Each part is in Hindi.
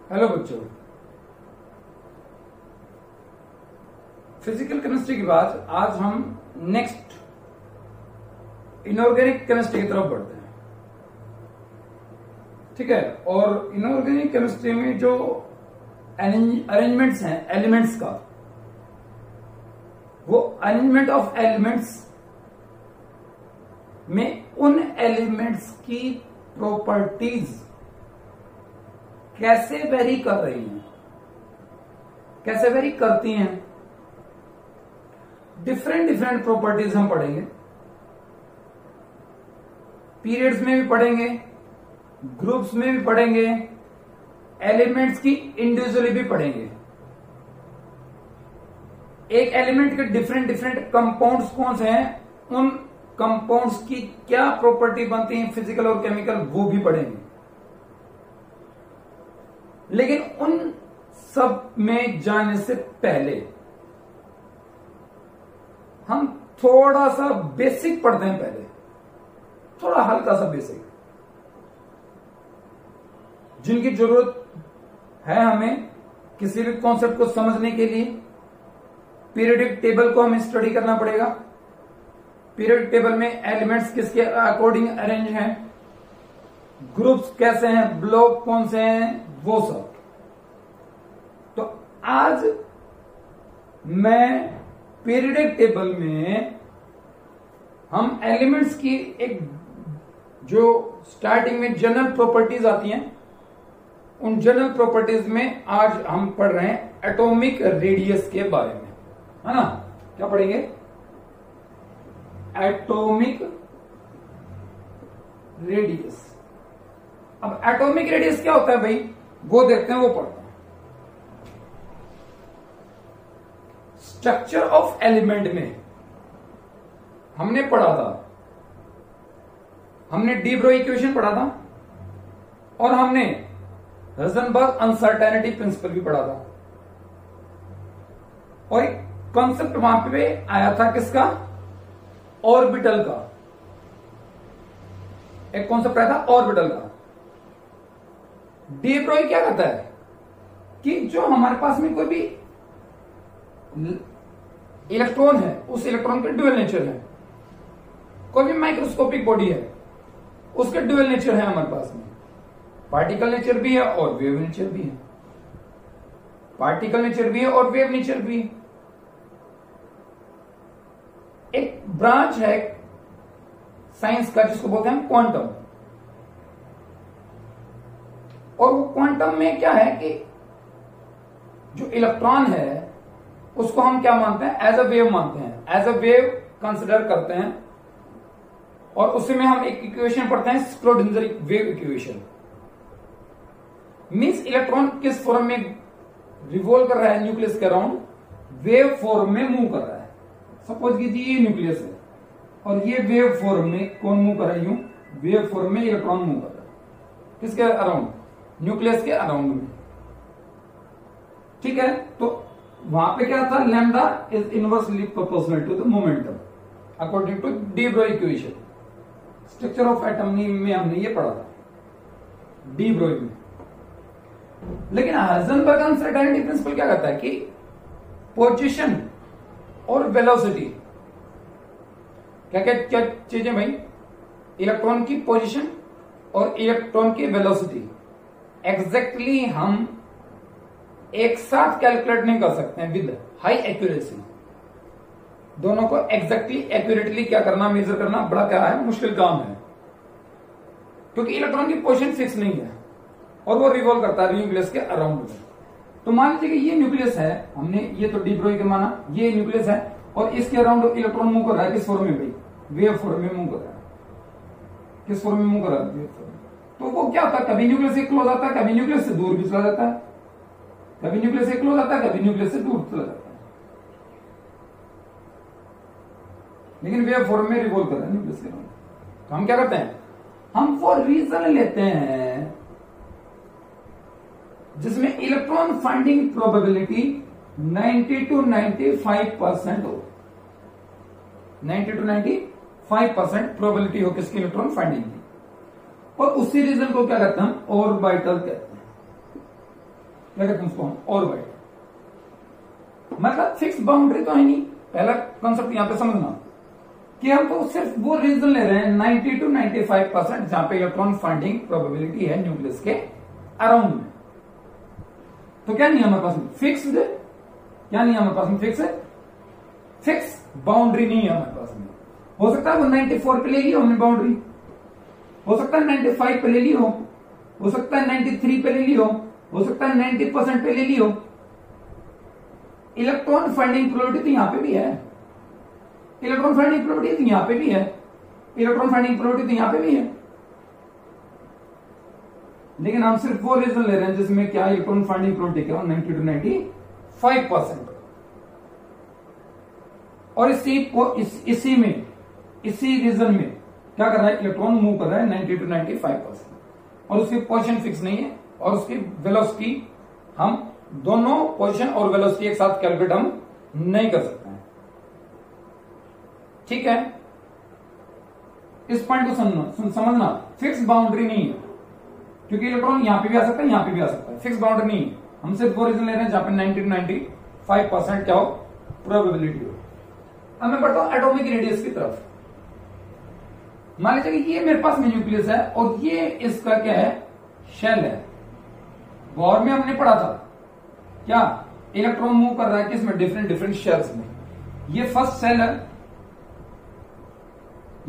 हेलो बच्चों, फिजिकल केमिस्ट्री के बाद आज हम नेक्स्ट इनऑर्गेनिक केमिस्ट्री की तरफ बढ़ते हैं। ठीक है, और इनऑर्गेनिक केमिस्ट्री में जो अरेंजमेंट्स हैं एलिमेंट्स का, वो अरेंजमेंट ऑफ एलिमेंट्स में उन एलिमेंट्स की प्रॉपर्टीज कैसे वेरी कर रही हैं, कैसे वेरी करती हैं, डिफरेंट प्रॉपर्टीज हम पढ़ेंगे। पीरियड्स में भी पढ़ेंगे, ग्रुप्स में भी पढ़ेंगे, एलिमेंट्स की इंडिविजुअली भी पढ़ेंगे। एक एलिमेंट के डिफरेंट कंपाउंड्स कौन से हैं, उन कंपाउंड्स की क्या प्रॉपर्टी बनती है फिजिकल और केमिकल, वो भी पढ़ेंगे। लेकिन उन सब में जाने से पहले हम थोड़ा सा बेसिक पढ़ते हैं। पहले थोड़ा हल्का सा बेसिक, जिनकी जरूरत है हमें किसी भी कॉन्सेप्ट को समझने के लिए। पीरियोडिक टेबल को हमें स्टडी करना पड़ेगा। पीरियोडिक टेबल में एलिमेंट्स किसके अकॉर्डिंग अरेंज हैं, ग्रुप्स कैसे हैं, ब्लॉक कौन से हैं, वो सब। तो आज मैं पीरियोडिक टेबल में हम एलिमेंट्स की एक जो स्टार्टिंग में जनरल प्रॉपर्टीज आती हैं, उन जनरल प्रॉपर्टीज में आज हम पढ़ रहे हैं एटॉमिक रेडियस के बारे में, है ना। क्या पढ़ेंगे? Atomic radius. अब एटॉमिक रेडियस क्या होता है भाई, वो देखते हैं, वो पढ़ते हैं। स्ट्रक्चर ऑफ एलिमेंट में हमने पढ़ा था, हमने डी ब्रोई इक्वेशन पढ़ा था, और हमने हाइजेनबर्ग अनसर्टेनिटी प्रिंसिपल भी पढ़ा था। और एक कॉन्सेप्ट वहां पे आया था किसका, ऑर्बिटल का। एक कॉन्सेप्ट आया था ऑर्बिटल का। डी ब्रोई क्या कहता है कि जो हमारे पास में कोई भी इलेक्ट्रॉन है, उस इलेक्ट्रॉन के ड्यूअल नेचर है। कोई भी माइक्रोस्कोपिक बॉडी है, उसके ड्यूअल नेचर है हमारे पास में। पार्टिकल नेचर भी है और वेव नेचर भी है। पार्टिकल नेचर भी है और वेव नेचर भी है। एक ब्रांच है साइंस का जिसको बोलते हैं क्वांटम। और वो क्वांटम में क्या है कि जो इलेक्ट्रॉन है उसको हम क्या मानते हैं, एज अ वेव मानते हैं, एज अ वेव कंसिडर करते हैं। और उसी में हम एक इक्वेशन पढ़ते हैं, Schrödinger wave equation. Means electron किस फॉर्म में रिवॉल्व कर रहा है न्यूक्लियस के अराउंड, वेव फॉर्म में मूव कर रहा है। सपोज कीजिए ये न्यूक्लियस है और ये वेव फॉर्म में कौन मूव कर रहा है, यूं वेव फॉर्म में इलेक्ट्रॉन मूव कर रहा है। किसके अराउंड, न्यूक्लियस के अराउंड में। ठीक है, तो वहां पे क्या था, lambda is inversely proportional to the momentum according to de Broglie equation. Structure of atom में हमने ये पढ़ा था डी ब्रोई में। लेकिन हाइजेनबर्ग अनसर्टेनिटी प्रिंसिपल क्या कहता है कि पोजीशन और वेलोसिटी, क्या चीजें भाई, इलेक्ट्रॉन की पोजीशन और इलेक्ट्रॉन की वेलोसिटी एग्जैक्टली हम एक साथ कैलकुलेट नहीं कर सकते हैं विद हाई एक्यूरेसी। दोनों को एग्जैक्टली एक्यूरेटली क्या करना, मेजर करना बड़ा क्या है, मुश्किल काम है। क्योंकि इलेक्ट्रॉन की पोजीशन फिक्स नहीं है और वो रिवॉल्व करता है न्यूक्लियस के अराउंड में। तो मान लीजिए कि ये न्यूक्लियस है, हमने ये तो डी ब्रोई के माना, ये न्यूक्लियस है और इसके अराउंड इलेक्ट्रॉन मूव कर रहा है। किस फॉर्म में भाई, वेव फॉर्म में मूव कर रहा है। किस फॉर्म में मूव कर रहा है, वेव फॉर्म में। तो वो क्या होता है, कभी न्यूक्लियस से क्लोज आता है, कभी न्यूक्लियस से दूर भी चला जाता है, कभी न्यूक्लियस से क्लोज आता है, कभी न्यूक्लियस से दूर चला जाता है। लेकिन वेव फॉर्म में रिवॉल्व कर रहा है न्यूक्लियस के अराउंड। तो हम क्या करते हैं, हम वो रीजन लेते हैं जिसमें इलेक्ट्रॉन फाइंडिंग प्रोबेबिलिटी 90 to 95% हो। 90 to 95% प्रोबेबिलिटी हो किसकी, इलेक्ट्रॉन फाइंडिंग की। और उसी रीजन को क्या कहते हैं हम, ऑर्बिटल कहते हैं। क्या कहते हैं उसको हम, ऑर्बिट। मतलब फिक्स बाउंड्री तो है नहीं। पहला कॉन्सेप्ट यहां पे समझना कि हम तो सिर्फ वो रीजन ले रहे हैं 90 to 95% जहां पे इलेक्ट्रॉन फाइंडिंग प्रोबेबिलिटी है न्यूक्लियस के अराउंड में। तो क्या नहीं हमारे पास में फिक्स्ड, क्या नहीं हमारे पास में फिक्स बाउंड्री नहीं है हमारे पास में। हो सकता है वो 94 पे ले ली हो हमने बाउंड्री, हो सकता है 95 पे ले ली हो सकता है 93 पे ले ली हो सकता है 90% पे ले ली हो। इलेक्ट्रॉन फाइंडिंग प्रोबेबिलिटी तो यहां पे भी है, इलेक्ट्रॉन फाइंडिंग प्रोबेबिलिटी तो यहां पे भी है, इलेक्ट्रॉन फाइंडिंग प्रोबेबिलिटी तो यहां पे भी है। लेकिन हम सिर्फ वो रीजन ले रहे हैं जिसमें क्या इलेक्ट्रॉन फाइंडिंग प्रोबेबिलिटी क्या 90 to 95%। और इसी रीजन में क्या कर रहा है, इलेक्ट्रॉन मूव कर रहा है 90 to 95%, और उसकी पोजीशन फिक्स नहीं है, और उसकी वेलोसिटी हम दोनों पोजीशन और वेलोसिटी एक साथ कैलकुलेट हम नहीं कर सकते हैं। ठीक है, इस पॉइंट को समझना। फिक्स बाउंड्री नहीं है, क्योंकि इलेक्ट्रॉन यहां पे भी आ सकता है, यहां पे भी आ सकता है। फिक्स बाउंड्री नहीं है, हम सिर्फ वो रीजन ले रहे हैं जहां पे 90 to 95% क्या हो, प्रोबेबिलिटी हो। अब मैं बढ़ता हूं एटॉमिक रेडियस की तरफ। मान लीजिए कि ये मेरे पास में न्यूक्लियस है और ये इसका क्या है, शेल है। वॉर में हमने पढ़ा था क्या, इलेक्ट्रॉन मूव कर रहा है किसमें, डिफरेंट शेल्स में। ये फर्स्ट सेल है,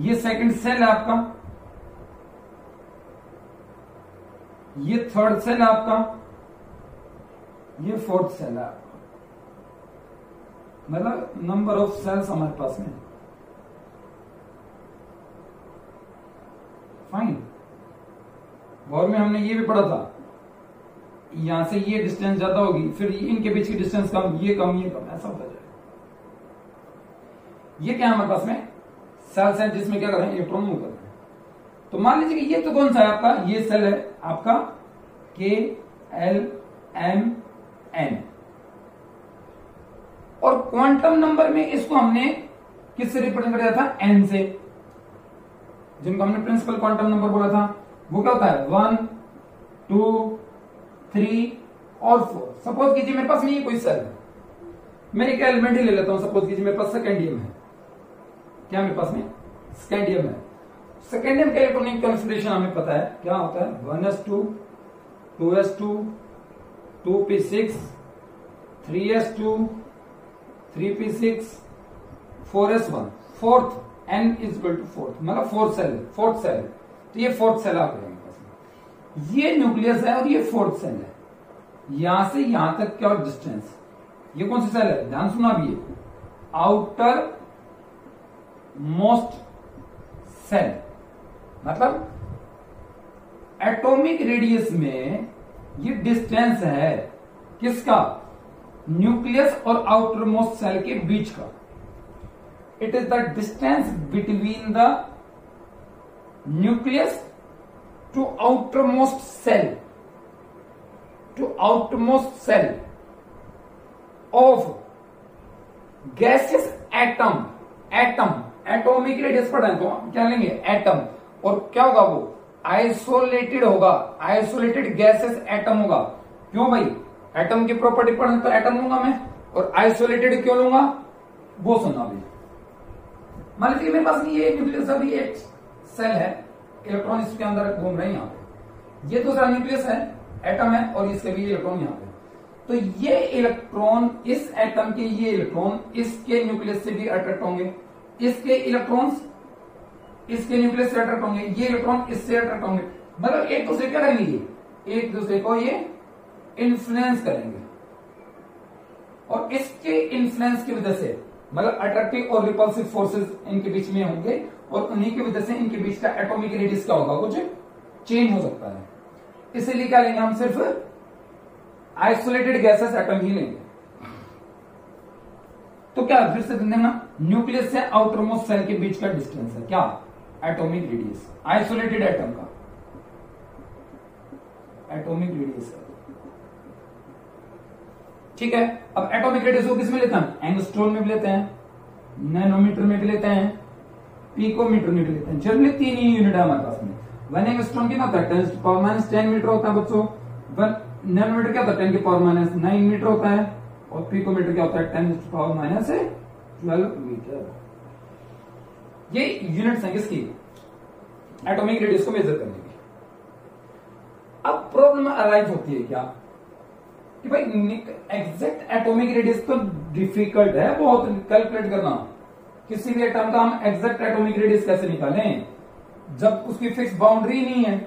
ये सेकंड सेल है आपका, ये थर्ड सेल है आपका, ये फोर्थ सेल है आपका। मतलब नंबर ऑफ सेल्स हमारे पास में। फाइन, वॉर में हमने ये भी पढ़ा था, यहां से ये डिस्टेंस ज्यादा होगी, फिर इनके बीच की डिस्टेंस कम, ये कम, ऐसा होता जाएगा। ये क्या है हमारे पास में, सेल्स हैं जिसमें क्या कर रहे हैं, इलेक्ट्रॉन मूव कर रहे हैं। तो मान लीजिए कि ये तो कौन सा है आपका, ये सेल है आपका KLMN, और क्वांटम नंबर में इसको हमने किससे रिप्रेजेंट किया था, N से, जिनको हमने प्रिंसिपल क्वांटम नंबर बोला था। वो क्या होता है, 1 2 3 और 4। सपोज कीजिए मेरे पास में ये कोई सेल है, मैं एक एलिमेंट ही ले लेता हूं। सपोज कीजिए मेरे पास सेकेंडियम है, क्या मेरे पास में स्कैंडियम है। सेकेंडियम का इलेक्ट्रॉनिक कॉन्फिगरेशन हमें पता है, क्या होता है, 1s2 2s2 2p6 3s2 3p6 4s1 fourth n is equal to fourth, मतलब फोर्थ सेल है। तो ये फोर्थ सेल आ गया मेरे पास में। ये न्यूक्लियस है और ये फोर्थ सेल है। यहां से यहां तक क्या डिस्टेंस, ये कौन सी सेल है, ध्यान सुना भी, ये आउटर मोस्ट सेल। मतलब एटॉमिक रेडियस में ये डिस्टेंस है किसका, न्यूक्लियस और आउटर मोस्ट सेल के बीच का। It is the distance between the nucleus to outermost shell, of gases atom. Atomic radius पढ़ा है तो क्या लेंगे, एटम। और क्या होगा, वो आइसोलेटेड होगा, आइसोलेटेड गैसेस एटम होगा। क्यों भाई, एटम की प्रॉपर्टी पढ़ने तो एटम लूंगा मैं, और आइसोलेटेड क्यों लूंगा, वो सुनना भी। मान लीजिए मेरे पास ये न्यूक्लियस अभी एक सेल है, इलेक्ट्रॉन इसके अंदर घूम रहे हैं यहाँ पे। ये दूसरा न्यूक्लियस है, एटम है, और इसके भी इलेक्ट्रॉन यहाँ पे। तो ये इलेक्ट्रॉन, इस एटम के ये इलेक्ट्रॉन इसके न्यूक्लियस से भी अट्रैक्ट होंगे, इसके इलेक्ट्रॉन्स इसके न्यूक्लियस से अट्रैक्ट होंगे, ये इलेक्ट्रॉन इससे अट्रैक्ट होंगे। मतलब एक दूसरे क्या करेंगे, एक दूसरे को ये इन्फ्लुएंस करेंगे, और इसके इन्फ्लुएंस की वजह से मतलब अट्रैक्टिव और रिपल्सिव फोर्सेस इनके बीच में होंगे, और उन्हीं की वजह से इनके बीच का एटॉमिक रेडियस क्या होगा, कुछ चेंज हो सकता है। इसीलिए क्या लेंगे हम, सिर्फ आइसोलेटेड गैसेस एटम ही लेंगे। तो क्या फिर से देखना, न्यूक्लियस से आउटरमोस्ट सेल के बीच का डिस्टेंस है क्या, एटॉमिक रेडियस, आइसोलेटेड एटम का एटॉमिक रेडियस है। ठीक है, अब एटॉमिक रेडियस को किसमें लेते हैं, एंगस्ट्रॉन में भी लेते हैं, नैनोमीटर में भी लेते हैं, पिकोमीटर में भी लेते हैं। जनरली 3 ही यूनिट है हमारे पास में। 1 एंगस्ट्रॉन कितना होता है, 10⁻⁻10 मीटर होता है बच्चों। नैनोमीटर क्या होता है 10 की पावर -9 मीटर होता है, और पिकोमीटर क्या होता है 10 की पावर -12 मीटर। ये यूनिट्स हैं किसकी, एटॉमिक रेडियस को मेजर करने की। अब प्रॉब्लम अराइज होती है क्या कि भाई एग्जैक्ट एटॉमिक रेडियस तो डिफिकल्ट है बहुत कैलकुलेट करना। किसी भी एटम का हम एग्जैक्ट एटॉमिक रेडियस कैसे निकालें जब उसकी फिक्स बाउंड्री नहीं है।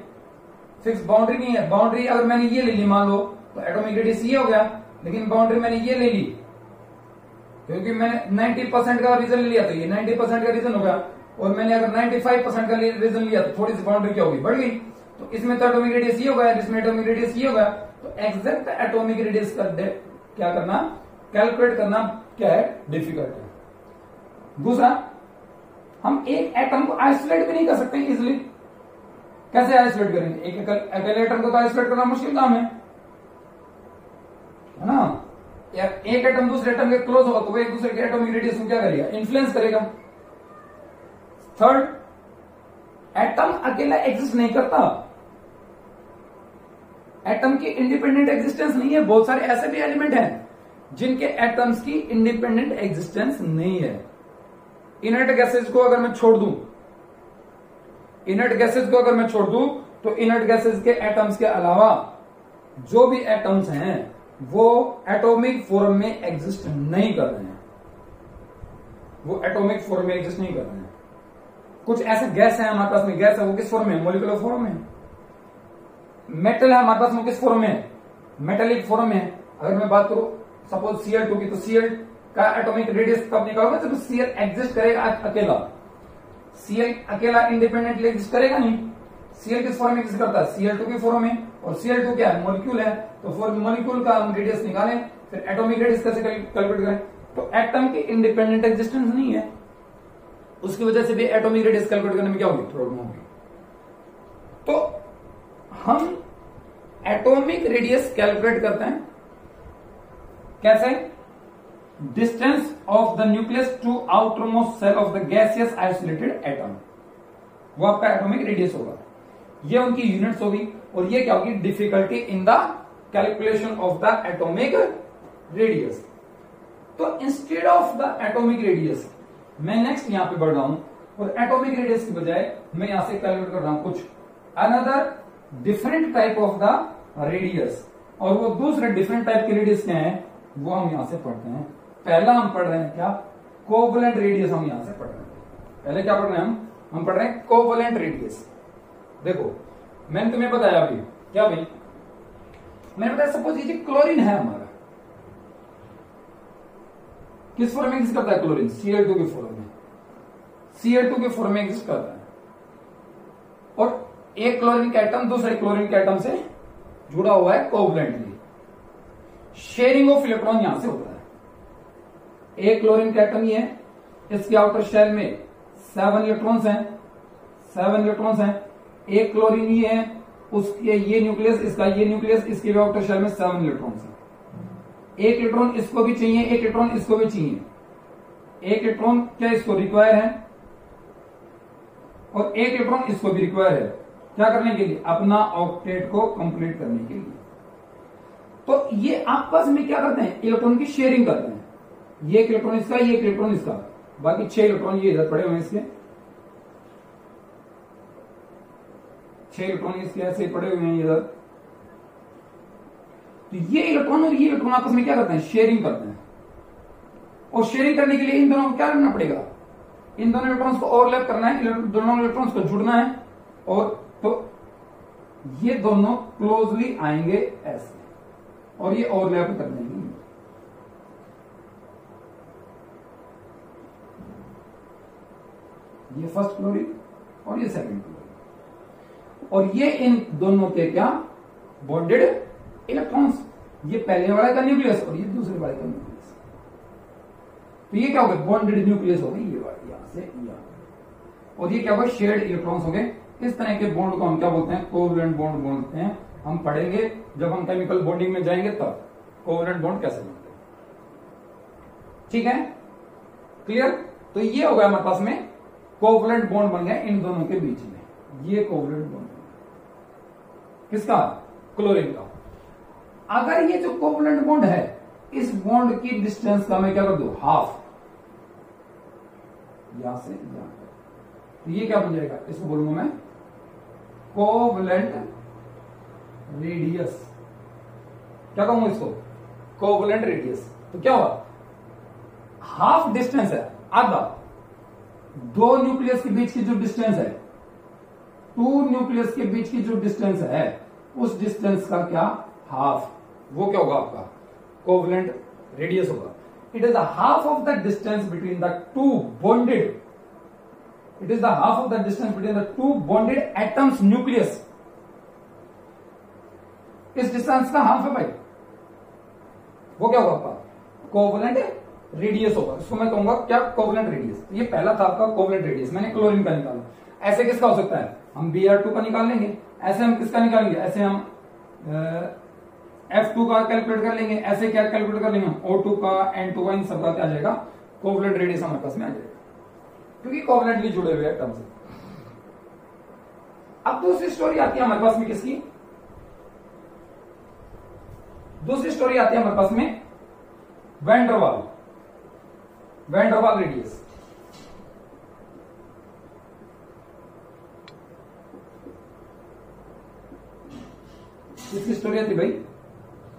फिक्स बाउंड्री नहीं है, बाउंड्री अगर मैंने ये ले ली मान लो तो एटॉमिक रेडियस ये हो गया, लेकिन बाउंड्री मैंने ये ले ली क्योंकि मैंने 90% का रीजन लिया तो ये 90% का रीजन हो गया, और मैंने अगर 95% का रीजन लिया तो थोड़ी सी बाउंड्री क्या होगी, बढ़ गई। तो इसमें तो एटॉमिक रेडियस ये हो गया, जिसमें एटॉमिक रेडियस ये हो गया। तो एग्जैक्ट एटॉमिक रेडियस का क्या करना, कैलकुलेट करना क्या है, डिफिकल्ट है। दूसरा, हम एक एटम को आइसोलेट भी नहीं कर सकते इजिली। कैसे आइसोलेट करेंगे, एक अकेले एटम को तो आइसोलेट करना मुश्किल काम है ना। एक एटम दूसरे एटम के क्लोज होगा तो वो एक दूसरे के एटॉमिक रेडियस को क्या करेगा, इन्फ्लुएंस करेगा। थर्ड, एटम अकेला एग्जिस्ट नहीं करता, एटम की इंडिपेंडेंट एग्जिस्टेंस नहीं है। बहुत सारे ऐसे भी एलिमेंट हैं जिनके एटम्स की इंडिपेंडेंट एग्जिस्टेंस नहीं है। इनर्ट गैसेज को अगर मैं छोड़ दूं, इनर्ट गैसेज को अगर मैं छोड़ दूं तो इनर्ट गैसेज के एटम्स के अलावा जो भी एटम्स हैं वो एटॉमिक फॉर्म में एग्जिस्ट नहीं कर रहे हैं, वो एटॉमिक फॉर्म में एग्जिस्ट नहीं कर रहे हैं। कुछ ऐसे गैस है हमारे पास में, गैस है वो किस फॉर्म में, मॉलिक्यूलर फॉर्म में। मेटल है हमारे पास में, किस फॉर्म में, मेटेलिक फॉर्म में। अगर मैं बात करूं सपोज Cl2 की, तो Cl का एटॉमिक रेडियस कब निकालोगे जब Cl एग्जिस्ट करेगा अकेला। Cl अकेला इंडिपेंडेंटली एग्जिस्ट करेगा नहीं। Cl किस फॉर्म में एग्जिस्ट करता है, Cl2 की फॉर्म में, और Cl2 क्या है, मॉलिक्यूल है। तो फॉर मॉलिक्यूल का हम रेडियस निकालें, फिर एटॉमिक रेडियस कैसे कैलकुलेट करें। तो एटम की इंडिपेंडेंट एग्जिस्टेंस नहीं है, उसकी वजह से भी एटॉमिक रेडियस कैलकुलेट करने में क्या होगी, प्रॉब्लम होगी। तो हम एटॉमिक रेडियस कैलकुलेट करते हैं कैसे, distance of the nucleus to outermost shell of the gaseous isolated atom, वो आपका एटॉमिक रेडियस होगा। ये उनकी यूनिट्स होगी, और ये क्या होगी, difficulty in the calculation of the atomic radius. तो instead of the atomic radius मैं नेक्स्ट यहां पे बढ़ रहा हूं, और एटॉमिक रेडियस की बजाय मैं यहां से कैलकुलेट कर रहा हूं कुछ another different type of the radius. और वो दूसरे डिफरेंट टाइप के रेडियस क्या है वो हम यहां से पढ़ते हैं। पहला हम पढ़ रहे हैं क्या, कोवलेंट रेडियस हम यहां से पढ़ रहे हैं। पहले क्या पढ़ रहे हैं हम पढ़ रहे हैं कोवलेंट रेडियस। देखो मैंने तुम्हें बताया अभी क्या भाई, मैंने बताया सपोज ये क्लोरीन है हमारा, किस फॉर्म में एग्जिस्ट करता है क्लोरीन, Cl2 के फॉर्म में, Cl2 के फॉर्म में एग्जिस्ट करता है। और एक क्लोरीन का एटम दूसरे क्लोरीन के एटम से जुड़ा हुआ है कोवलेंटली, शेयरिंग ऑफ इलेक्ट्रॉन यहां से होता है। एक क्लोरीन का एटम ये है, इसके आउटर शेल में 7 इलेक्ट्रॉन्स हैं, 7 इलेक्ट्रॉन्स हैं। एक क्लोरीन ये है, उसके ये न्यूक्लियस, इसका ये न्यूक्लियस, इसके भी आउटर शेल में 7 इलेक्ट्रॉन्स हैं। एक इलेक्ट्रॉन इसको भी चाहिए, एक इलेक्ट्रॉन इसको भी चाहिए। एक इलेक्ट्रॉन क्या इसको रिक्वायर है, और एक इलेक्ट्रॉन इसको भी रिक्वायर है, क्या करने के लिए, अपना ऑक्टेट को कंप्लीट करने के लिए। तो ये आपस में क्या करते हैं, इलेक्ट्रॉन की शेयरिंग करते हैं। ये एक इलेक्ट्रॉन इसका, ये एक इलेक्ट्रॉन इसका, बाकी 6 इलेक्ट्रॉन ये इधर पड़े हुए हैं, इसके 6 इलेक्ट्रॉन इसके ऐसे पड़े हुए हैं इधर। तो ये इलेक्ट्रॉन और ये इलेक्ट्रॉन आपस में क्या करते हैं, शेयरिंग करते हैं। और शेयरिंग करने के लिए इन दोनों को क्या करना पड़ेगा, इन दोनों इलेक्ट्रॉन्स को ओवरलैप करना है, दोनों इलेक्ट्रॉन्स को जुड़ना है, और तो ये दोनों क्लोजली आएंगे ऐसे, और ये ओवरलैप कर देंगे। ये फर्स्ट क्लोरीन और ये सेकंड क्लोरीन, और ये इन दोनों के क्या, बॉन्डेड इलेक्ट्रॉन्स। ये पहले वाले का न्यूक्लियस और ये दूसरे वाले का न्यूक्लियस। तो ये क्या हो गया, बॉन्डेड न्यूक्लियस हो गई, ये वाली यहां से यहां, और ये क्या होगा, शेयर्ड इलेक्ट्रॉन्स हो गए। इस तरह के बॉन्ड को हम क्या बोलते हैं, कोवलेंट बॉन्ड बोलते हैं। हम पढ़ेंगे जब हम केमिकल बॉन्डिंग में जाएंगे तब कोवलेंट बॉन्ड कैसे बनते हैं। ठीक है, क्लियर। तो ये हो गया हमारे पास में कोवलेंट बॉन्ड बन गया इन दोनों के बीच में। ये कोवलेंट बॉन्ड किसका, क्लोरीन का। अगर ये जो कोवलेंट बॉन्ड है, इस बॉन्ड की डिस्टेंस का मैं क्या कर दू, हाफ, यहां से यहां तक, तो ये क्या बन जाएगा, इसको बोलूंगा मैं कोवलेंट रेडियस। क्या कहूंगा इसको, कोवलेंट रेडियस। तो क्या हुआ, हाफ डिस्टेंस है, आधा, दो न्यूक्लियस के बीच की जो डिस्टेंस है, टू न्यूक्लियस के बीच की जो डिस्टेंस है, उस डिस्टेंस का क्या, हाफ, वो क्या होगा आपका कोवलेंट रेडियस होगा। It is the half of the distance between the two bonded, it is the half of the distance between the two bonded atoms nucleus. इस डिस्टेंस का हाफ है भाई, वो क्या होगा आपका कोवलेंट रेडियस होगा। इसको मैं कहूंगा क्या, कोवलेंट रेडियस। ये पहला था आपका कोवलेंट रेडियस, मैंने क्लोरीन का निकाला। ऐसे किसका हो सकता है, हम Br2 का निकाल लेंगे, ऐसे हम किसका निकालेंगे, ऐसे हम F2 का कैलकुलेट कर लेंगे, ऐसे क्या कैलकुलेट कर लेंगे, O2 का, N2 का, इन सबका क्या आ जाएगा, कोवलेंट रेडियस हमारे पास में आ जाएगा, क्योंकि कोवलेंटली जुड़े हुए एटम से। अब दूसरी स्टोरी आती है हमारे पास में किसकी, दूसरी स्टोरी आती है हमारे पास में वैन डर वाल रेडियस। किसकी स्टोरी आती है भाई,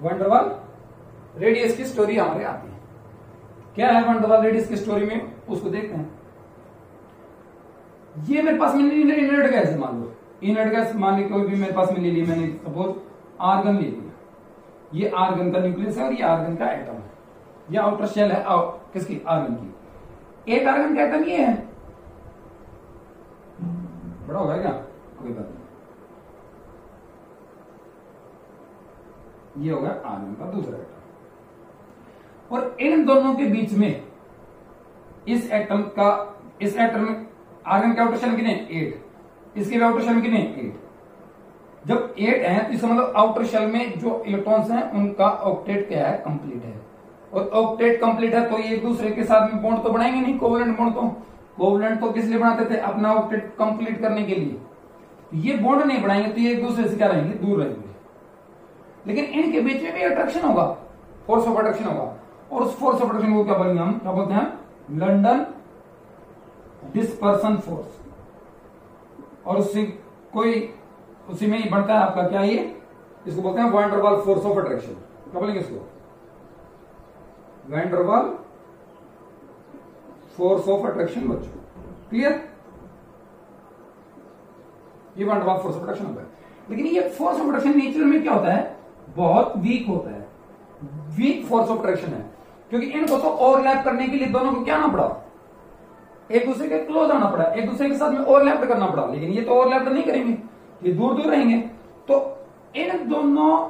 वैन डर वाल रेडियस की स्टोरी हमारे आती है। क्या है वैन डर वाल रेडियस की स्टोरी में, उसको देखते हैं। ये मेरे पास में इनर्ट गैस है, मान लो इनर्ट गैस, मान ली कोई भी मेरे पास में ले ली मैंने, सपोज आर्गन ले लिया, ये आर्गन का न्यूक्लियस है और ये आर्गन का एटम है, ये आउटर शेल है किसकी, आर्गन की। एक आर्गन का एटम ये है, बड़ा होगा क्या, कोई बात नहीं, ये होगा आर्गन का दूसरा एटम। और इन दोनों के बीच में इस एटम में आर्गन के आउटर शेल में कितने, 8, इसके भी आउटर शेल में कितने, 8। जब 8 है तो इसका मतलब आउटर शेल में जो इलेक्ट्रॉन्स हैं उनका ऑक्टेट क्या है, कंप्लीट है। और ऑक्टेट कंप्लीट है तो ये एक दूसरे के साथ में बॉन्ड तो बनाएंगे नहीं, कोवलेंट बॉन्ड। तो कोवलेंट तो किस लिए बनाते थे, अपना ऑक्टेट कंप्लीट करने के लिए। ये बॉन्ड नहीं बनाएंगे तो ये एक दूसरे से क्या रहेंगे, दूर रहेंगे। लेकिन इनके बीच में भी अट्रैक्शन होगा, फोर्स ऑफ अट्रैक्शन होगा, और उस फोर्स ऑफ अट्रैक्शन को क्या बोलेंगे हम, क्या बोलते हैं, लंदन डिस्पर्सन फोर्स। और उसी में ही बढ़ता है आपका क्या, ये इसको बोलते हैं van der Waals force of attraction. क्या बोलेंगे इसको, van der Waals force of attraction. बच्चों क्लियर, ये van der Waals force of attraction होता है। लेकिन ये फोर्स ऑफ अट्रैक्शन नेचर में क्या होता है, बहुत वीक होता है, वीक फोर्स ऑफ अट्रैक्शन है। क्योंकि इनको तो ओवरलैप करने के लिए दोनों को क्या आना पड़ा, एक दूसरे के क्लोज आना पड़ा, एक दूसरे के साथ में ओवरलैप करना पड़ा। लेकिन ये तो ओवरलैप नहीं करेंगे, ये दूर दूर रहेंगे। तो इन दोनों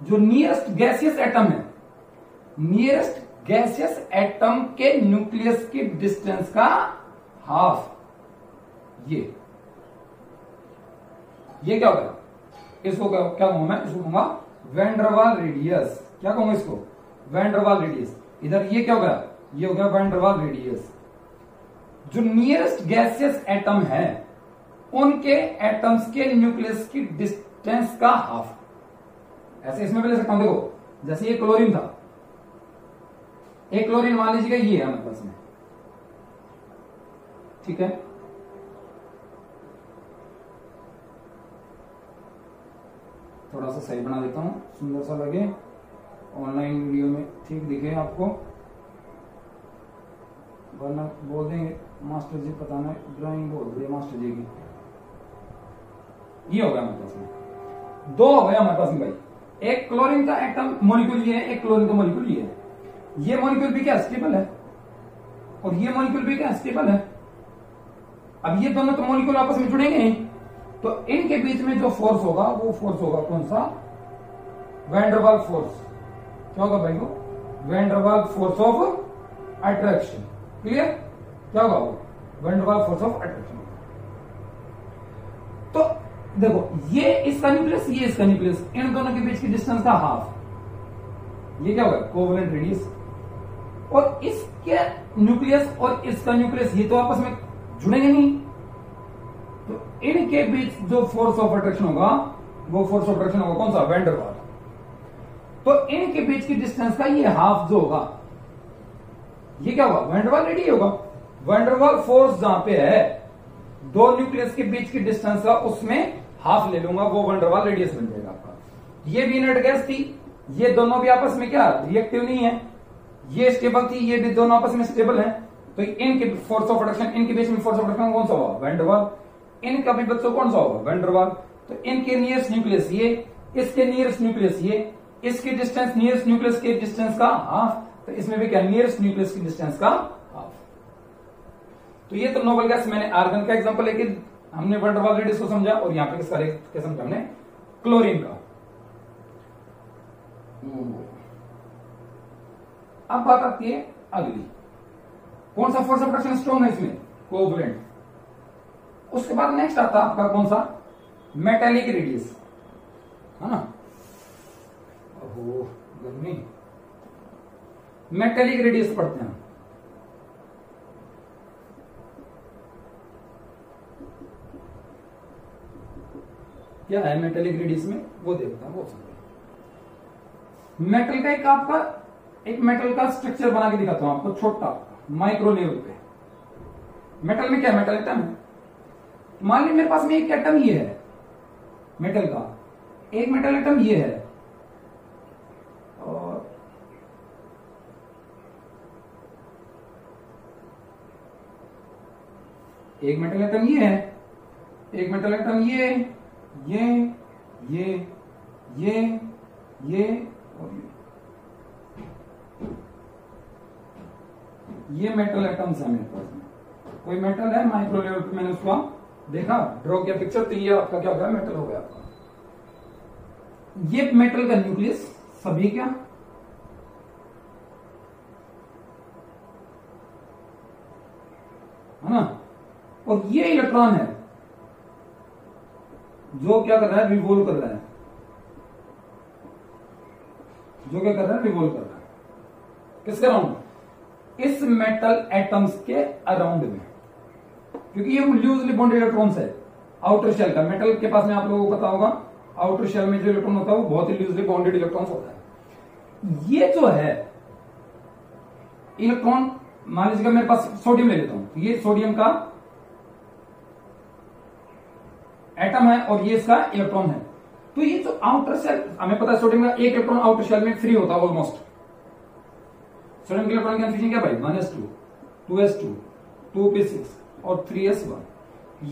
जो नियरेस्ट गैसियस एटम है, नियरेस्ट गैसियस एटम के न्यूक्लियस की डिस्टेंस का हाफ, ये क्या होगा, इसको क्या कहूंगा मैं, इसको कहूंगा वैन डर वाल रेडियस। क्या कहूंगा इसको, वैन डर वाल रेडियस। इधर ये क्या होगा, ये हो गया वैन डर वाल रेडियस। जो नियरेस्ट गैसियस एटम है उनके एटम्स के न्यूक्लियस की डिस्टेंस का हाफ। ऐसे इसमें भी ले सकता हूं, देखो जैसे ये क्लोरीन था, एक क्लोरीन मान लीजिएगा ये है हमारे पास में, ठीक है। थोड़ा सा सही बना देता हूं, सुंदर सा लगे, ऑनलाइन वीडियो में ठीक दिखे आपको, वरना बोल देंगे मास्टर जी पता नहीं ड्राइंग बोल रही है मास्टर जी की। ये हो गया हमारे पास में, दो हो गया हमारे पास में भाई। एक क्लोरीन का एटम मॉलिक्यूल ये है, एक क्लोरीन का मॉलिक्यूल ये है। ये मॉलिक्यूल भी क्या स्टेबल है और ये मॉलिक्यूल भी क्या स्टेबल है। अब ये दोनों तो मॉलिक्यूल आपस में जुड़ेंगे नहीं, तो इनके बीच में जो फोर्स होगा वो फोर्स होगा कौन सा, वैन डर वाल फोर्स। क्या होगा भाई, वो van der Waals force of attraction. Clear, क्या होगा वो, van der Waals force of attraction. तो देखो ये इसका न्यूक्लियस, ये इसका न्यूक्लियस, इन दोनों के बीच की डिस्टेंस का हाफ, ये क्या होगा कोवलेंट रेडियस। और इसके न्यूक्लियस और इसका न्यूक्लियस ये तो आपस में जुड़ेंगे नहीं, तो इनके बीच जो फोर्स ऑफ अट्रैक्शन होगा वो फोर्स ऑफ अट्रैक्शन होगा कौन सा, वैन डर वाल। तो इनके बीच की डिस्टेंस का ये हाफ जो होगा, ये क्या होगा, वैंडरवाल रेडियस होगा। वैंडरवाल फोर्स जहां पे है दो न्यूक्लियस के बीच की डिस्टेंस का, उसमें हाफ ले लूंगा, वो वैंडरवाल रेडियस बन जाएगा आपका। ये भी इनर्ट गैस थी, ये दोनों भी आपस में क्या रिएक्टिव नहीं है, ये स्टेबल थी, ये भी दोनों आपस में स्टेबल है। तो इनके फोर्स ऑफ अट्रैक्शन, इनके बीच में फोर्स ऑफ अट्रैक्शन कौन सा होगा, वैंडरवाल। इनका भी बच्चों कौन सा होगा, वैंडरवाल। तो इनके नियरेस्ट न्यूक्लियस ये, इसके नियरेस्ट न्यूक्लियस ये, इसकी डिस्टेंस नियरेस्ट न्यूक्लियस के डिस्टेंस का हाफ, तो इसमें भी क्या नियरेस्ट न्यूक्लियस की डिस्टेंस का हाफ। तो ये तो नोबल गैस, मैंने आर्गन का एग्जांपल लेके हमने वैंडरवाल रेडियस को समझा, और यहां पे किसका क्या समझा हमने, क्लोरीन का। अब बात आती है अगली, कौन सा फोर्स ऑफ अट्रैक्शन स्ट्रॉन्ग है इसमें, कोवलेंट। उसके बाद नेक्स्ट आता है आपका कौन सा, मेटेलिक रेडियस, है ना। ओहो गर्मी, मेटेलिक रेडियस पढ़ते हैं। क्या है मेटेलिक रेडियस में, वो देखता हूं, वो समझो। मेटल का एक मेटल का स्ट्रक्चर बना के दिखाता हूं आपको, छोटा माइक्रो लेवल पे। मेटल में क्या, मेटल एटम है। मान लीजिए मेरे पास में एक एटम ये है मेटल का, एक मेटल एटम ये है, और एक मेटल एटम ये है, एक मेटल एटम ये और ये मेटल एटम्स है मेरे पास में। कोई मेटल है माइक्रो लेवल पे, मैंने उसको देखा, ड्रॉ किया पिक्चर, तो ये आपका क्या हो गया, मेटल हो गया आपका। ये मेटल का न्यूक्लियस सभी क्या, है ना। और ये इलेक्ट्रॉन है जो क्या कर रहा है, रिवॉल्व कर रहा है, जो क्या कर रहा है, रिवॉल्व कर रहा है। किसके अराउंड, इस मेटल एटम्स के अराउंड में, क्योंकि ये लूजली बॉन्डेड इलेक्ट्रॉन्स है आउटर शेल का। मेटल के पास में आप लोगों को पता होगा, आउटर शेल में जो इलेक्ट्रॉन होता है वो बहुत ही लूजली बॉन्डेड इलेक्ट्रॉन्स होता है। ये जो है इलेक्ट्रॉन, मान लीजिए मेरे पास सोडियम ले लेता हूं, तो ये सोडियम का एटम है और ये इसका इलेक्ट्रॉन है। तो ये जो आउटर शेल, हमें पता है सोडियम का एक इलेक्ट्रॉन आउटर शेल में फ्री होता है ऑलमोस्ट। सोडियम के इलेक्ट्रॉन की कन्फ्यूजन क्या भाई, 1s2, 2s2, 2p6 और 3s1।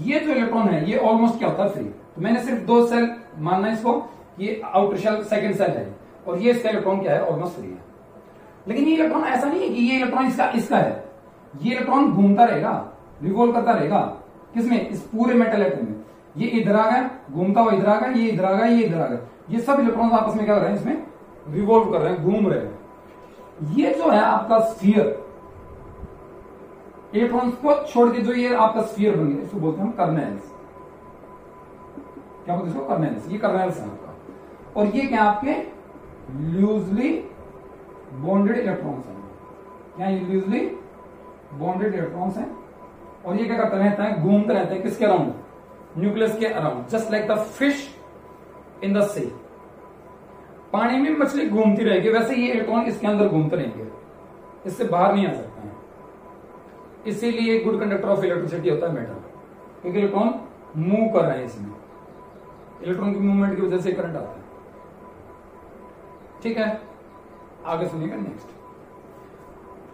ये जो इलेक्ट्रॉन है ये ऑलमोस्ट क्या होता है, फ्री। तो मैंने सिर्फ दो सेल मानना है इसको, ये आउटर शेल सेकंड सेल है, और ये इसका इलेक्ट्रॉन क्या है, ऑलमोस्ट फ्री है। लेकिन ये इलेक्ट्रॉन ऐसा नहीं है कि ये इलेक्ट्रॉन इसका है, ये इलेक्ट्रॉन घूमता रहेगा, रिवॉल्व करता रहेगा, किसमें, इस पूरे मेटल एटम में। ये इधर आ गया, घूमता हुआ इधर आ गया, ये इधर आ गया, ये इधर आ गया, ये सब इलेक्ट्रॉन आपस में क्या कर रहे हैं, इसमें रिवॉल्व कर रहे हैं, घूम रहे हैं। ये जो है आपका स्फीयर, इलेक्ट्रॉन्स को छोड़ के जो ये आपका स्फीयर बन गया, इसको बोलते हैं हम कर्नेल्स। क्या बोलते हैं इसको, कर्नेल्स। ये कर्नेल्स है आपका। और ये क्या आपके लूजली बॉन्डेड इलेक्ट्रॉन्स हैं, क्या ये लूजली बॉन्डेड इलेक्ट्रॉन्स हैं। और ये क्या करते रहते हैं, घूमते रहते हैं किसके अराउंड, न्यूक्लियस के around, just like the fish in the sea. पानी में मछली घूमती रहेगी, वैसे ये इलेक्ट्रॉन इसके अंदर घूमते रहेंगे, इससे बाहर नहीं आ सकते हैं। इसीलिए गुड कंडक्टर ऑफ इलेक्ट्रिसिटी होता है मेटल, क्योंकि इलेक्ट्रॉन मूव कर रहे हैं इसमें, इलेक्ट्रॉन की मूवमेंट की वजह से करंट आता है। ठीक है, आगे सुनिएगा नेक्स्ट।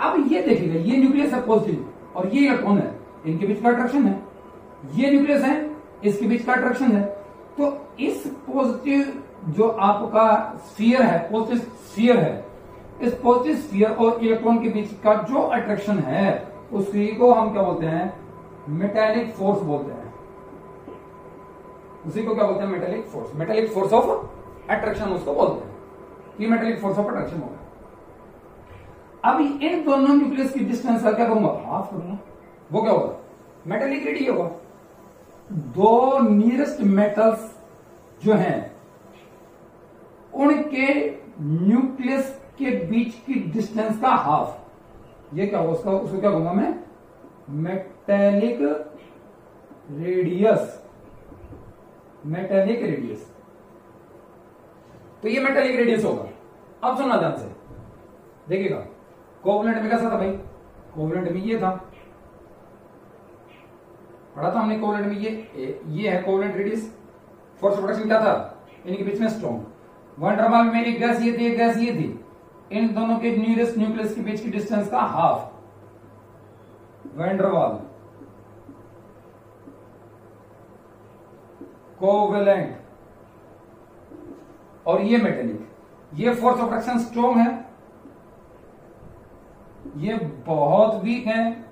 अब ये देखिएगा, ये न्यूक्लियस है पॉजिटिव और ये इलेक्ट्रॉन है, इनके बीच का अट्रैक्शन है। ये न्यूक्लियस है, इसके बीच का अट्रैक्शन है। तो इस पॉजिटिव जो आपका स्फीयर है, पॉजिटिव स्फीयर है, इस पॉजिटिव स्फीयर और इलेक्ट्रॉन के बीच का जो अट्रैक्शन है उसी को हम क्या बोलते हैं, मेटेलिक फोर्स बोलते हैं। उसी को क्या बोलते हैं, metallic force. Metallic force of attraction उसको बोलते हैं। ये मेटेलिक फोर्स ऑफ अट्रैक्शन होगा। अब इन दोनों न्यूक्लियस की डिस्टेंस का क्या करूंगा, हाफ करूंगा। वो क्या होगा, मेटेलिक रेडियस होगा। दो नियरेस्ट मेटल्स जो हैं उनके न्यूक्लियस के बीच की डिस्टेंस का हाफ, ये क्या होगा, उसको क्या कहूंगा मैं, मेटेलिक रेडियस। मेटेलिक रेडियस, तो ये मेटेलिक रेडियस होगा। अब सुनना ध्यान से, देखिएगा कोवलेंट में कैसा था भाई, कोवलेंट में ये था, पढ़ा था हमने कोवलेंट में ये है covalent radius, force of attraction क्या था, इनके बीच में स्ट्रॉन्ग। वन डर वाल में एक गैस ये थी, एक गैस ये थी, इन दोनों के नियरेस्ट न्यूक्लियस के बीच की डिस्टेंस का हाफ, वैन डर वाल कोवेलेंट, और ये मेटेलिक, ये फोर्स ऑफ अट्रैक्शन स्ट्रॉन्ग है, ये बहुत वीक है,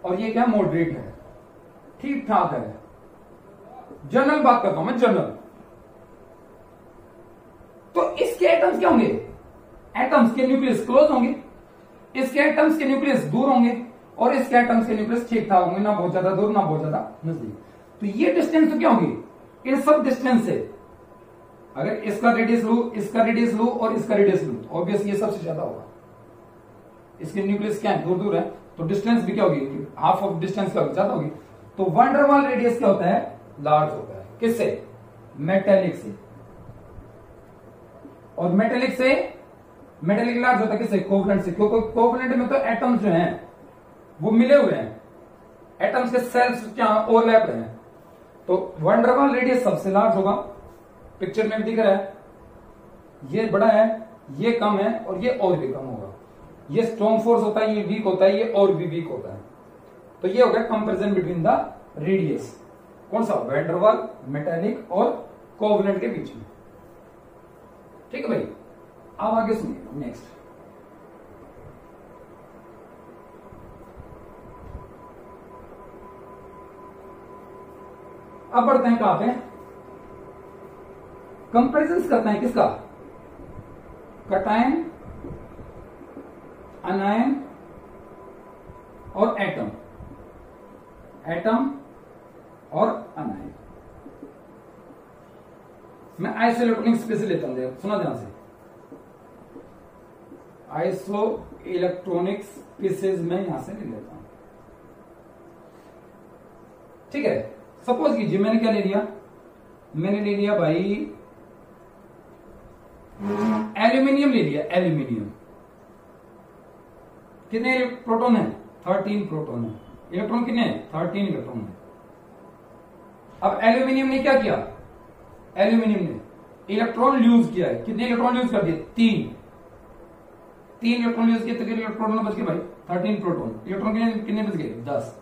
और ये क्या मॉडरेट है, ठीक ठाक है। जनरल बात करता हूं मैं, जनरल। तो इसके एटम्स क्या होंगे, एटम्स के न्यूक्लियस क्लोज होंगे, इसके एटम्स के न्यूक्लियस दूर होंगे, और इसके एटम्स के न्यूक्लियस ठीक ठाक होंगे, ना बहुत ज्यादा दूर ना बहुत ज्यादा नजदीक। तो ये डिस्टेंस तो क्या होगी, इन सब डिस्टेंस से अगर इसका रेडियस लू, इसका रेडियस लू और इसका रेडियस लू, ऑब्वियस ये सबसे ज्यादा होगा, इसके न्यूक्लियस क्या है, दूर दूर है, तो डिस्टेंस भी क्या होगी, हाफ ऑफ डिस्टेंस क्या होगी, ज्यादा होगी। तो वन डर वाल रेडियस क्या होता है, लार्ज होता है, किससे, मेटेलिक से, और मेटेलिक लार्ज होता है किससे, कोवलेंट से, क्योंकि कोवलेंट में तो एटम्स जो हैं वो मिले हुए हैं, एटम्स के सेल्स क्या ओवरलैप हैं, तो वन डर वाल रेडियस सबसे लार्ज होगा, पिक्चर में भी दिख रहा है, ये बड़ा है, ये कम है, और ये और भी कम होगा, ये स्ट्रॉन्ग फोर्स होता है, ये वीक होता है, ये और भी वीक होता है। तो ये हो गया कंपेरिजन बिटवीन द रेडियस, कौन सा, वैन डर वाल, मेटेलिक और कोवलेंट के बीच में। ठीक है भाई, अब आगे सुनिए नेक्स्ट। अब बढ़ते हैं कहां पे, कंपैरिजन करते हैं किसका, कटायन, अनायन और एटम, एटम और अनायन। मैं आइसो इलेक्ट्रॉनिक स्पेसिस लेता हूं, सुना ध्यान से, आइसो इलेक्ट्रॉनिक स्पेसिस में यहां से ले लेता हूं। ठीक है, सपोज कीजिए मैंने क्या ले लिया, मैंने ले लिया भाई एल्यूमिनियम ले लिया, एल्यूमिनियम, कितने प्रोटॉन है, 13 प्रोटॉन है, इलेक्ट्रॉन कितने हैं, 13 इलेक्ट्रॉन है। अब एल्यूमिनियम ने क्या किया, एल्यूमिनियम ने इलेक्ट्रॉन यूज किया है, कितने इलेक्ट्रॉन यूज कर दिए, 3 इलेक्ट्रॉन यूज किए, तो कितने इलेक्ट्रॉन बच गए भाई, 13 प्रोटॉन, इलेक्ट्रॉन कितने बच गए, 10।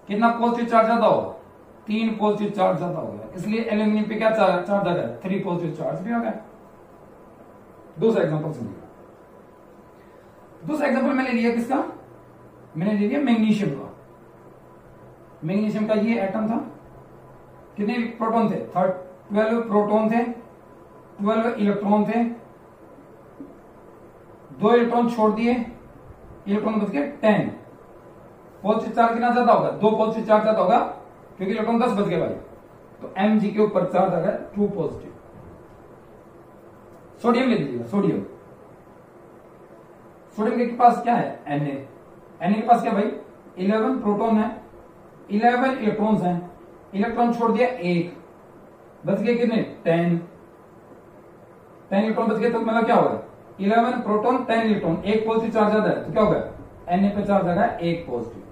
कितना पॉजिटिव चार्ज ज्यादा होगा, 3 पॉजिटिव चार्ज ज्यादा हो गया, इसलिए एल्यूमिनियम पे क्या चार्ज आ गया, 3 पॉजिटिव चार्ज भी आ गया। दूसरा एग्जांपल सुनिए, दूसरा एग्जांपल मैंने लिया किसका, मैंने ले लिया मैग्नीशियम का। मैग्नीशियम का ये एटम था, कितने प्रोटॉन थे, 12 प्रोटॉन थे, 12 इलेक्ट्रॉन थे, 2 इलेक्ट्रॉन छोड़ दिए, इलेक्ट्रॉन बच गए 10। पॉजिटिव चार्ज कितना ज्यादा होगा, 2 पॉजिटिव चार्ज ज्यादा होगा, क्योंकि इलेक्ट्रॉन 10 बच गए भाई, तो Mg के ऊपर चार्ज आ गया 2 पॉजिटिव। सोडियम ले लीजिएगा, सोडियम के पास क्या है, Na के पास क्या भाई, 11 प्रोटॉन है, 11 इलेक्ट्रॉन्स हैं, इलेक्ट्रॉन छोड़ दिया 1, बच गए कितने, 10 इलेक्ट्रॉन बच गए, तो मतलब क्या होगा, 11 प्रोटॉन 10 इलेक्ट्रॉन, 1 पॉजिटिव चार्ज ज्यादा है, तो क्या होगा, Na पे चार्ज आ गया 1 पॉजिटिव,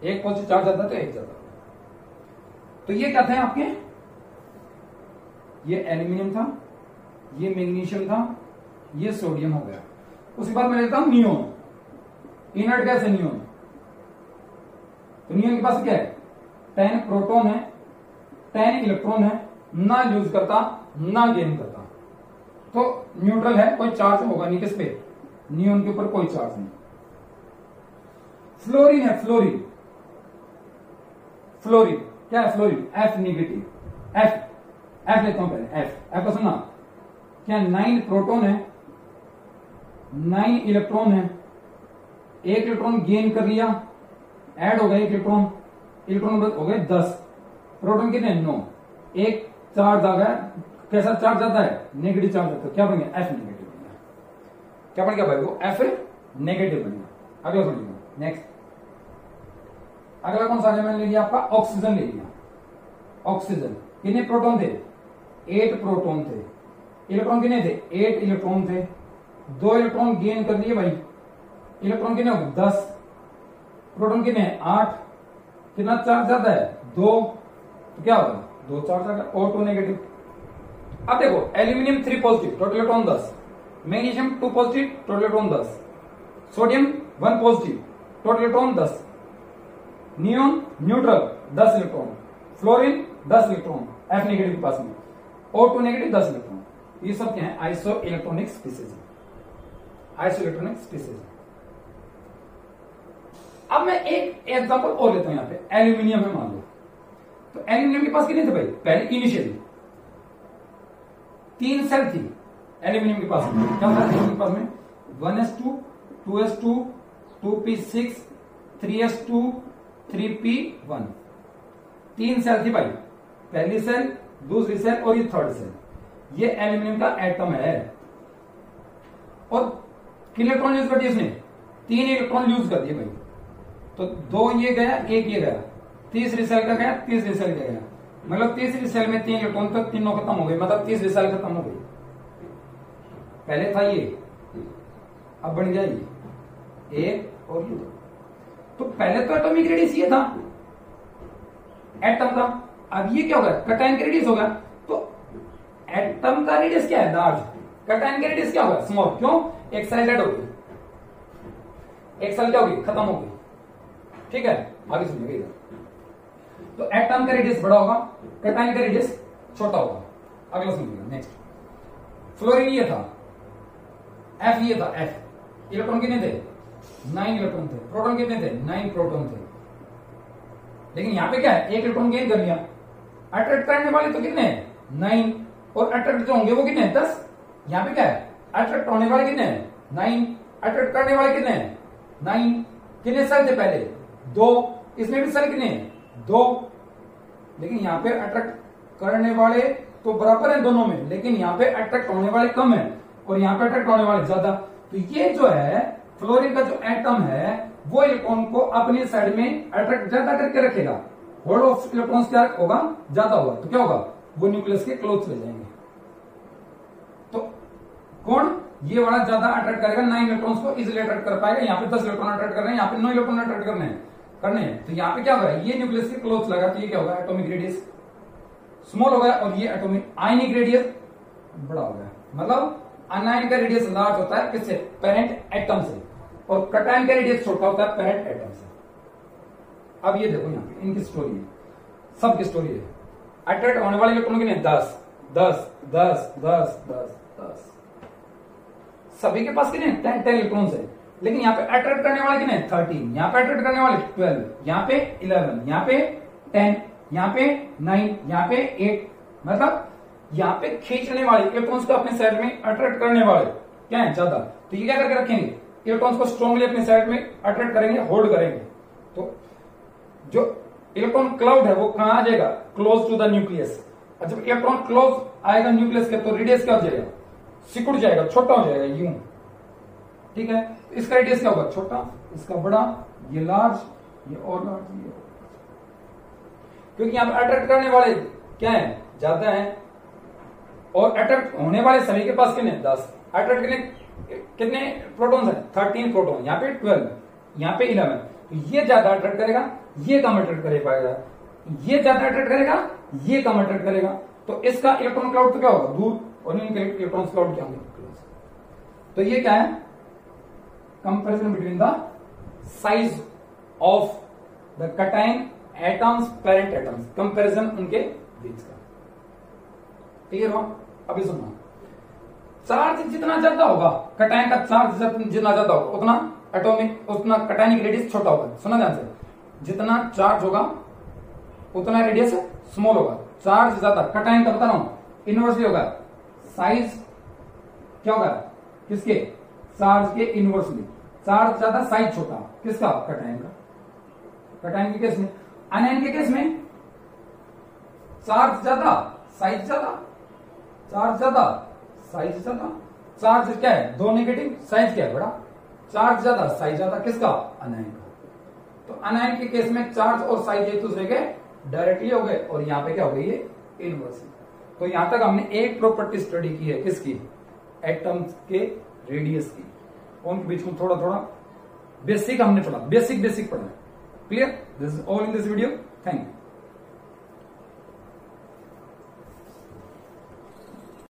1 पॉजिटिव चार्ज ज्यादा तो 1 ज्यादा। तो ये क्या थे आपके, ये एल्यूमिनियम था, ये मैग्नीशियम था, ये सोडियम हो गया। उसके बाद मैं लेता हूं नियोन, इनर्ट गैस है नियोन। तो नियोन के पास क्या है, 10 प्रोटॉन है, 10 इलेक्ट्रॉन है, ना यूज करता ना गेन करता, तो न्यूट्रल है, कोई चार्ज होगा नहीं किस पे, नियोन के ऊपर कोई चार्ज नहीं। फ्लोरीन है, फ्लोरीन क्या है, फ्लोरीन F नेगेटिव, F लेता हूं पहले, F का सुना, क्या 9 प्रोटॉन है, 9 इलेक्ट्रॉन है, 1 इलेक्ट्रॉन गेन कर लिया, ऐड हो गया 1 इलेक्ट्रॉन हो गए 10, प्रोटॉन कितने 9, 1 चार्ज आ गया, कैसा चार्ज जाता है, नेगेटिव चार्ज आता है, क्या बन गया, F नेगेटिव बन गया। क्या बन गया भाई, वो F नेगेटिव बन गया। अगला सुनिए नेक्स्ट, अगला कौन सा है, मैंने ले लिया आपका ऑक्सीजन ले लिया। ऑक्सीजन कितने प्रोटॉन थे, 8 प्रोटॉन थे। इलेक्ट्रॉन कितने थे? 8 इलेक्ट्रॉन थे। 2 इलेक्ट्रॉन गेन कर लिए भाई। इलेक्ट्रॉन कितने हो गए? 10। प्रोटॉन कितने हैं? 8। कितना चार्ज ज्यादा है? 2। तो क्या होगा? 2 चार्ज ज्यादा और 2 नेगेटिव। अब देखो, aluminium 3 positive, total electron 10। Magnesium 2 positive, total electron 10। Sodium 1 positive, total electron 10। Neon neutral 10 electron. Fluorine 10 electron F negative के पास में, O2 नेगेटिव 10 इलेक्ट्रॉन। ये सब क्या है? आइसो इलेक्ट्रॉनिक स्पीसीज है। Iso electronic species. अब मैं एक एग्जांपल और लेता हूं। यहां पे एल्यूमिनियम है मान लो। तो एल्यूमिनियम के पास कितने थे भाई? पहले इनिशियली 3 सेल थी एल्यूमिनियम के पास में। क्या था एल्यूमिनियम के पास में? 1s2, 2s2, 2p6, 3s2, 3p1। 3 cell थी भाई। पहली सेल, दूसरी सेल और ये थर्ड सेल। ये एल्यूमिनियम का एटम है। और कितने इलेक्ट्रॉन यूज कर दिए इसने? 3 इलेक्ट्रॉन यूज कर दिए भाई। तो 2 ये गया, 1 ये गया। तीसरी सेल का गया, तीसरी सेल का गया। मतलब तीसरी सेल में 3 इलेक्ट्रॉन तक तीनों खत्म हो गए। मतलब तीसरी सेल खत्म हो गई। पहले था ये, अब बन गया ये 1 और ये 2। तो पहले तो एटॉमिक रेडियस ये था, एटम का। अब ये क्या होगा? कटायन का रेडियस होगा। तो एटम का रेडियस क्या है? लार्ज। कटायन का रेडियस क्या होगा? स्मॉल। क्यों? एक सेल डेड हो गई, एक सेल क्या होगी? खत्म हो गई। ठीक है, आगे सुनिए। तो एटम का रेडियस बड़ा होगा, कटायन का रेडियस छोटा होगा। अगला सुनिएगा। नेक्स्ट, फ्लोरीन ये था, एफ ये था। एफ इलेक्ट्रॉन कितने थे? 9 इलेक्ट्रॉन थे। प्रोटॉन कितने थे? 9 प्रोटॉन थे। लेकिन यहां पे क्या है? 1 इलेक्ट्रॉन गेन कर लिया। अट्रैक्ट करने वाले तो कितने हैं? 9। और अट्रैक्ट जो होंगे वो कितने हैं? 10। यहां पे क्या है? अट्रैक्ट होने वाले कितने हैं? 9। अट्रैक्ट करने वाले कितने हैं? 9। कितने सेल थे पहले? 2। इसमें भी सेल कितने हैं? 2। लेकिन यहां पे अट्रैक्ट करने वाले तो बराबर है दोनों में, लेकिन यहां पे अट्रैक्ट होने वाले कम है और यहां पे अट्रैक्ट होने वाले ज्यादा। तो ये जो है फ्लोरीन का जो एटम है वो इलेक्ट्रॉन को अपनी साइड में अट्रैक्ट ज्यादा करके रखेगा। होल्ड ऑफ इलेक्ट्रॉन्स क्या होगा? ज्यादा होगा। तो क्या होगा? वो न्यूक्लियस के क्लोज चले जाएंगे। तो कौन? ये वाला ज्यादा अट्रैक्ट करेगा, 9 इलेक्ट्रॉन्स को इजिली अट्रैक्ट कर पाएगा। यहाँ पे 10 इलेक्ट्रॉन अट्रैक्ट कर रहे हैं, यहाँ पे 9 इलेक्ट्रॉन अट्रैक्ट करने हैं। तो यहाँ पे क्या होगा? ये न्यूक्लियस के क्लोज लगा। तो ये क्या होगा? एटॉमिक रेडियस स्मॉल होगा और ये एटॉमिक आयनिक रेडियस बड़ा होगा। मतलब अनायन का रेडियस लार्ज होता है किससे? पेरेंट एटम से। और कटायन का रेडियस छोटा होता है पेरेंट एटम से। अब ये देखो यहाँ पे इनकी स्टोरी है, सबकी स्टोरी है। अट्रैक्ट होने वाले इलेक्ट्रॉन कितने? 10 10 10 10 10 10। सभी के पास कितने? 10 इलेक्ट्रॉन्स है। लेकिन यहाँ पे अट्रैक्ट करने वाले कितने? 13। यहाँ पे अट्रैक्ट करने वाले 12, यहाँ पे 11, यहाँ पे 10, यहाँ पे 9, यहाँ पे 8। मतलब यहाँ पे खींचने वाले इलेक्ट्रॉन्स को अपने साइड में अट्रैक्ट करने वाले क्या है? ज्यादा। तो ये क्या करके रखेंगे? इलेक्ट्रॉन्स को स्ट्रॉन्गली अपने साइड में अट्रैक्ट करेंगे, होल्ड करेंगे। तो जो इलेक्ट्रॉन क्लाउड है वो कहां आ जाएगा? Close to the nucleus. और जब इलेक्ट्रॉन क्लोज आएगा न्यूक्लियस के तो रेडियस क्या हो जाएगा? सिकुड़ जाएगा, छोटा हो जाएगा यूं। ठीक है, तो इसका रेडियस क्या होगा? छोटा, इसका बड़ा, ये लार्ज, ये और लार्ज, ये और। क्योंकि यहां पर अट्रैक्ट करने वाले क्या है? ज्यादा है। और अट्रैक्ट होने वाले सभी के पास कितने? 10। अट्रैक्ट कितने प्रोटॉन्स हैं? 13 प्रोटॉन। यहाँ पे 12, यहाँ पे 11। तो ये ज्यादा अट्रैक्ट करेगा, ये कम अट्रैक्ट कर पाएगा। ये ज्यादा अट्रैक्ट करेगा, ये कम अट्रैक्ट करेगा। तो इसका इलेक्ट्रॉन क्लाउड तो क्या होगा? दूर, और इनके इलेक्ट्रॉन क्लाउड क्या होंगे? तो ये क्या है? Comparison between the size of the cation atoms, parent atoms, comparison उनके बीच का। क्लियर हुआ? अभी सुनना, चार्ज जितना ज्यादा होगा, कटायन का चार्ज जितना ज्यादा होगा उतना एटॉमिक, उतना कटायनिक रेडियस छोटा होगा। सुना ध्यान से, जितना चार्ज होगा उतना रेडियस स्मॉल होगा। चार्ज ज्यादा, कटायन का बता रहा हूं इनवर्सली होगा। साइज क्या होगा? किसके? चार्ज के इनवर्सली। चार्ज ज्यादा, साइज छोटा। किसका? कटायन का। कटायन के केस में, अनायन के केस में चार्ज ज्यादा, साइज ज्यादा, चार्ज ज्यादा, साइज ज्यादा। चार्ज क्या है? 2 नेगेटिव, साइज क्या है? बड़ा। चार्ज ज्यादा, साइज ज्यादा। किसका? अनायन का। तो अनायन के केस में चार्ज और साइज एक दूसरे के डायरेक्टली हो गए और यहां पे क्या हो गई? ये इनवर्सली। तो यहां तक हमने एक प्रॉपर्टी स्टडी की है, किसकी, एटम्स के रेडियस की। उनके बीच में थोड़ा थोड़ा बेसिक हमने पढ़ा, बेसिक पढ़ा। Clear? This is all in this video. Thank you.